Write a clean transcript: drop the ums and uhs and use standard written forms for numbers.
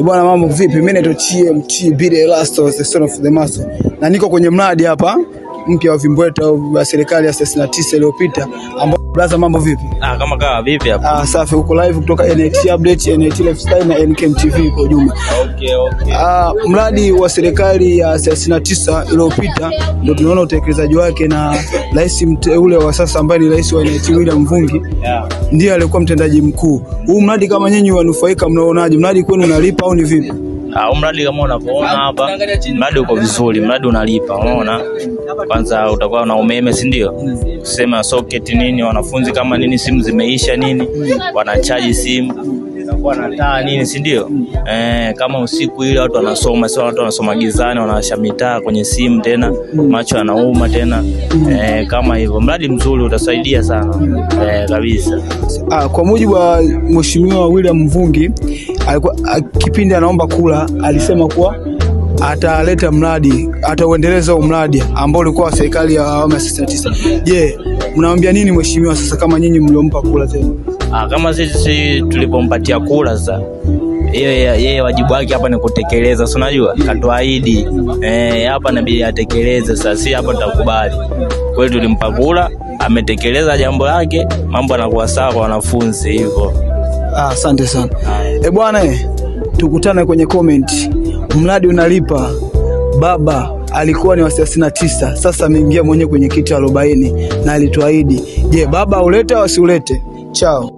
Bwana mambo vipi? Mimi naitwa TMT Bide Elastos, the son of the master. Na niko kwenye mradi hapa mpya wa vimbweta wa serikali ya 69 iliyopita ambao blaza mambo vipi? Kama kawa vipi hapa? Safi, uko live kutoka NIT Update, NIT Lifestyle na NKM TV kwa jumla. Okay. Mradi wa serikali ya 69 iliyopita ndio tunaona utekelezaji wake na rais mteule wa sasa ambaye ni rais wa NIT William Mvungi. Ndiye alikuwa mtendaji mkuu. Huu mradi kama nyinyi wanufaika mnaonaje? Mradi kwenu unalipa au ni vipi? Mradi kama unavyoona hapa, mradi uko vizuri, mradi unalipa, unaona. Kwanza utakuwa na umeme, si ndio? Kusema socket nini, wanafunzi kama nini simu zimeisha nini, wanachaji simu, itakuwa na taa nini, si ndio? Kama usiku ile watu wanasoma, sio watu wanasoma gizani, wanawasha mitaa kwenye simu tena, macho yanauma tena. Kama hivyo mradi mzuri utasaidia sana. Kabisa. Kwa mujibu wa Mheshimiwa William Mvungi, alikuwa kipindi anaomba kula alisema kuwa ataleta mradi, atauendeleza mradi ambao ulikuwa wa serikali ya awamu ya 69. Je, mnaambia nini mheshimiwa sasa kama nyinyi mliompa kula tena? Kama sisi tulipompatia kula sasa, yeye wajibu wake hapa ni kutekeleza, si unajua? Katuahidi hapa inabidi atekeleze. Sasa si hapa tutakubali. Kwa hiyo tulimpa kula, ametekeleza jambo lake, mambo yanakuwa sawa kwa wanafunzi hivyo. Asante sana. Bwana, tukutane kwenye comment. Mradi unalipa. Baba alikuwa ni wa 69, sasa ameingia mwenyewe kwenye kiti 40 na alituahidi. Je, baba ulete au usiulete? Chao.